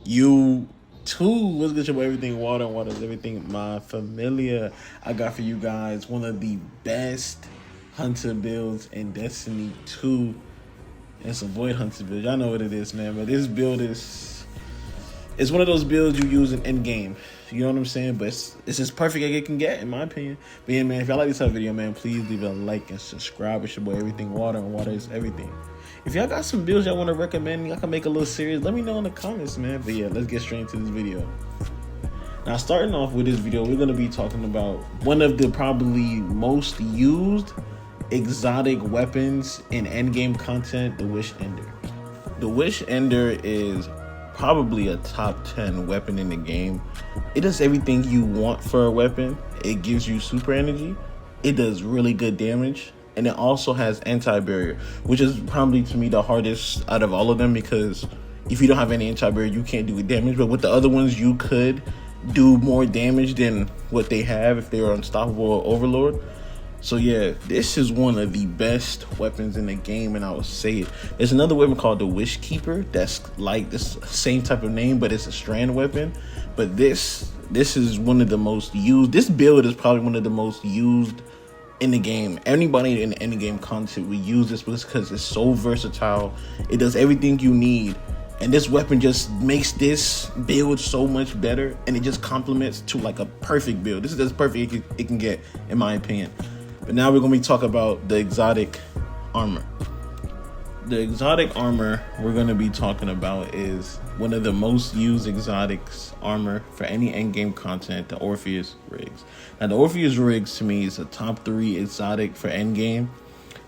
You too. What's good, your boy? Everything water and water is everything. My familiar. I got for you guys one of the best hunter builds in Destiny 2. And some Void Hunter build. Y'all know what it is, man. But this build is it's one of those builds you use in endgame. You know what I'm saying? But it's as perfect as it can get, in my opinion. But yeah, man, if y'all like this type of video, man, please leave a like and subscribe. It's your boy, Everything Water, and water is everything. If y'all got some builds y'all want to recommend, y'all can make a little series. Let me know in the comments, man. But yeah, let's get straight into this video. Now, starting off with this video, we're going to be talking about one of the probably most used exotic weapons in endgame content, the Wish Ender. The Wish Ender is probably a top 10 weapon in the game. It does everything you want for a weapon. It gives you super energy. It does really good damage. And it also has anti-barrier, which is probably, to me, the hardest out of all of them, because if you don't have any anti-barrier, you can't do damage. But with the other ones, you could do more damage than what they have if they were unstoppable or overlord. So yeah, this is one of the best weapons in the game, and I will say it. There's another weapon called the Wish Keeper that's like this same type of name, but it's a strand weapon. But this is one of the most used. This build is probably one of the most used in the game. Anybody in any game content will use this because it's so versatile. It does everything you need. And this weapon just makes this build so much better, and it just complements to like a perfect build. This is as perfect it can get, in my opinion. But now we're going to be talking about the exotic armor. The exotic armor we're going to be talking about is one of the most used exotics armor for any endgame content, the Orpheus rigs. Now, the Orpheus rigs to me is a top 3 exotic for endgame.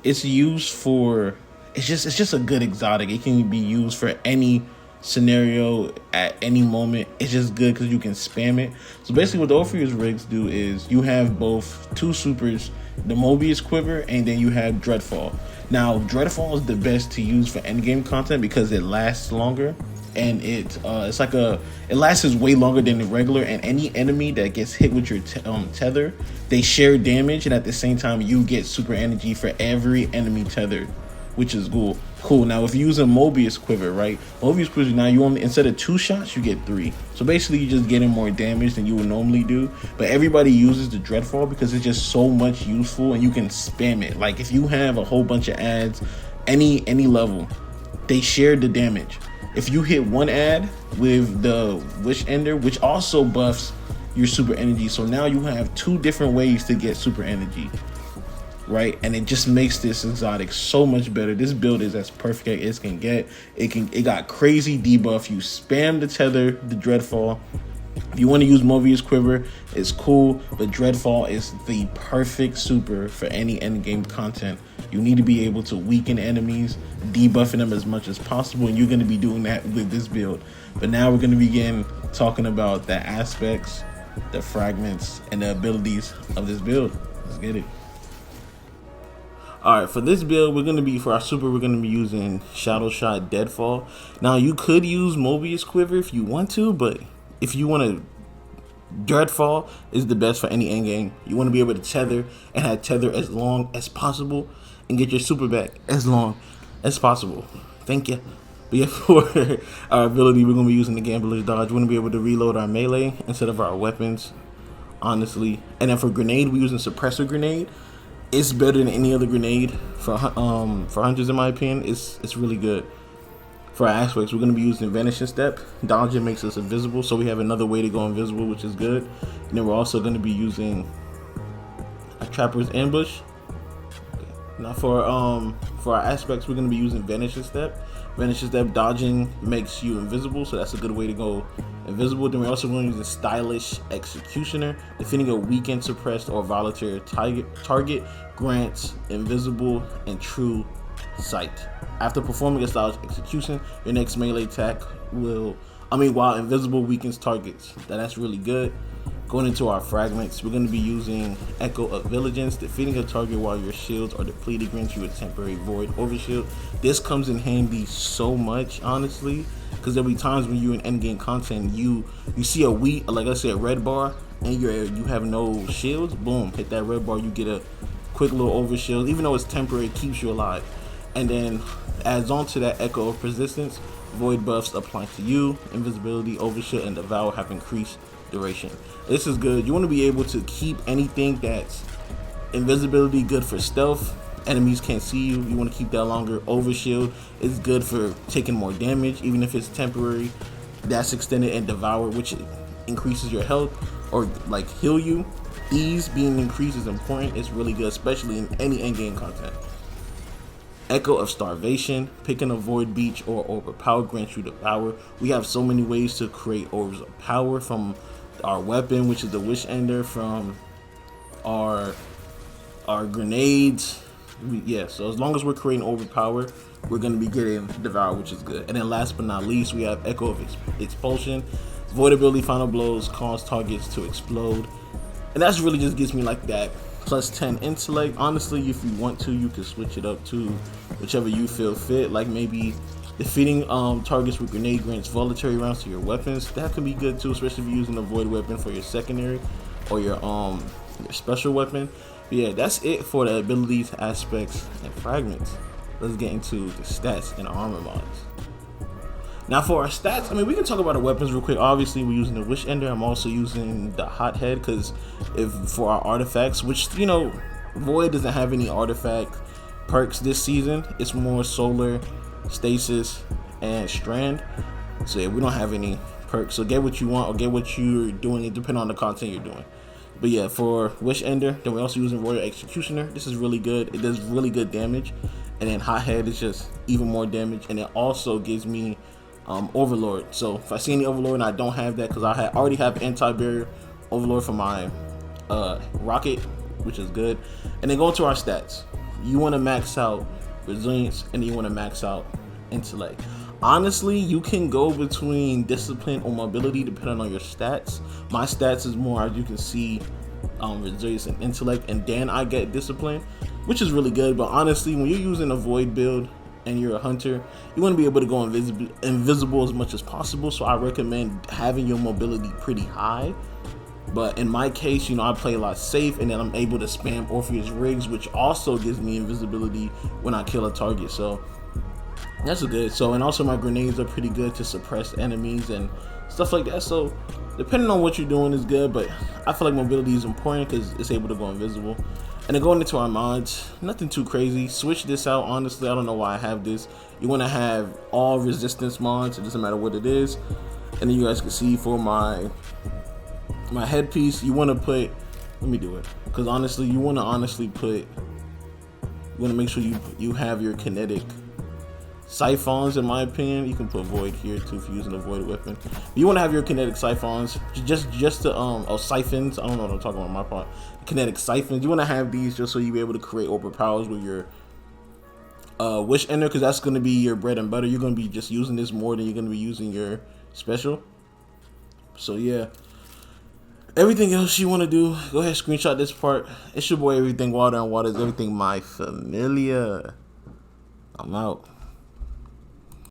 It's used for it's just a good exotic. It can be used for any scenario at any moment. It's just good because you can spam it. So basically what the Orpheus rigs do is you have both 2 supers, the Mobius quiver, and then you have Dreadfall. Now Dreadfall is the best to use for endgame content because it lasts longer, and it lasts way longer than the regular, and any enemy that gets hit with your tether, they share damage, and at the same time you get super energy for every enemy tethered, which is cool. Now, if you use a Mobius quiver, right? Mobius quiver, now you only, instead of 2 shots, you get 3. So basically, you're just getting more damage than you would normally do. But everybody uses the Dreadfall because it's just so much useful, and you can spam it. Like, if you have a whole bunch of ads, any level, they share the damage. If you hit one ad with the Wish Ender, which also buffs your super energy, so now you have 2 different ways to get super energy. Right, and it just makes this exotic so much better. This build is as perfect as it can get. It got crazy debuff. You spam the tether, the Dreadfall. If you want to use Mobius quiver, it's cool, but Dreadfall is the perfect super for any endgame content. You need to be able to weaken enemies, debuffing them as much as possible, and you're going to be doing that with this build. But now we're going to begin talking about the aspects, the fragments, and the abilities of this build. Let's get it. Alright, for this build, we're going to be using Shadow Shot Deadfall. Now, you could use Mobius Quiver if you want to, but if you want to, Dreadfall is the best for any endgame. You want to be able to tether and have tether as long as possible and get your super back as long as possible. Thank you. But yeah, for our ability, we're going to be using the Gambler's Dodge. We're going to be able to reload our melee instead of our weapons, honestly. And then for grenade, we're using Suppressor Grenade. It's better than any other grenade for hunters, in my opinion. It's really good. For our aspects, we're going to be using Vanishing Step. Dodging makes us invisible, so we have another way to go invisible, which is good. And then we're also going to be using a Trapper's Ambush. Now for our aspects, we're going to be using Vanishing Step. Vanishing Step, dodging makes you invisible, so that's a good way to go invisible. Then we're also going to use a Stylish Executioner. Defeating a weakened, suppressed, or volatile target grants invisible and true sight. After performing a Stylish Execution, your next melee attack while invisible weakens targets. That's really good. Going into our fragments, we're going to be using Echo of Vigilance. Defeating a target while your shields are depleted grants you a temporary void overshield. This comes in handy so much, honestly, because there'll be times when you're in endgame content, you see a red bar, and you have no shields. Boom, hit that red bar, you get a quick little overshield. Even though it's temporary, it keeps you alive. And then adds on to that Echo of Persistence. Void buffs apply to you. Invisibility, overshield, and devour have increased duration. This is good. You want to be able to keep anything that's invisibility, good for stealth. Enemies can't see you. You want to keep that longer. Overshield is good for taking more damage, even if it's temporary. That's extended. And devour, which increases your health or like heal you. Ease being increased is important. It's really good, especially in any endgame content. Echo of Starvation, picking a void beach or orb of power grants you devour. We have so many ways to create orbs of power, from our weapon, which is the Wish Ender, from our grenades. Yeah, so as long as we're creating orb of power, we're going to be getting devour, which is good. And then last but not least, we have Echo of Expulsion. Void ability, final blows cause targets to explode. And that's really just gives me like that plus 10 intellect. Honestly, if you want to, you can switch it up to whichever you feel fit. Like maybe defeating targets with grenade grants voluntary rounds to your weapons. That could be good too, especially if you're using a void weapon for your secondary or your special weapon. But yeah, that's it for the abilities, aspects, and fragments. Let's get into the stats and armor mods. Now for our stats, I mean, we can talk about the weapons real quick. Obviously, we're using the Wish Ender. I'm also using the Hothead because for our artifacts, which, you know, Void doesn't have any artifact perks this season. It's more Solar, Stasis, and Strand. So yeah, we don't have any perks. So get what you want or get what you're doing. It depends on the content you're doing. But yeah, for Wish Ender, then we're also using Royal Executioner. This is really good. It does really good damage. And then Hothead is just even more damage. And it also gives me Overlord. So if I see any Overlord and I don't have that, because I already have anti-barrier Overlord for my rocket, which is good. And then go to our stats. You want to max out resilience and you want to max out intellect. Honestly, you can go between discipline or mobility depending on your stats. My stats is more, as you can see, resilience and intellect, and then I get discipline, which is really good. But honestly, when you're using a void build and you're a hunter, you want to be able to go invisible as much as possible. So I recommend having your mobility pretty high. But in my case, you know, I play a lot safe, and then I'm able to spam Orpheus Rigs, which also gives me invisibility when I kill a target. So that's good. So, and also my grenades are pretty good to suppress enemies and stuff like that. So depending on what you're doing is good, but I feel like mobility is important because it's able to go invisible. And then going into our mods, nothing too crazy. Switch this out. Honestly, I don't know why I have this. You want to have all resistance mods. It doesn't matter what it is. And then you guys can see for my headpiece, you want to put, let me do it, because honestly, you want to make sure you have your kinetic siphons. In my opinion, you can put void here too if you're using a void weapon. You want to have your kinetic siphons, just to siphons. I don't know what I'm talking about on my part. Kinetic siphons. You want to have these just so you be able to create overpowers with your Wish Ender, because that's going to be your bread and butter. You're going to be just using this more than you're going to be using your special. So yeah, everything else you want to do, go ahead, screenshot this part. It's your boy Everything Water, and water is everything my familiar. I'm out.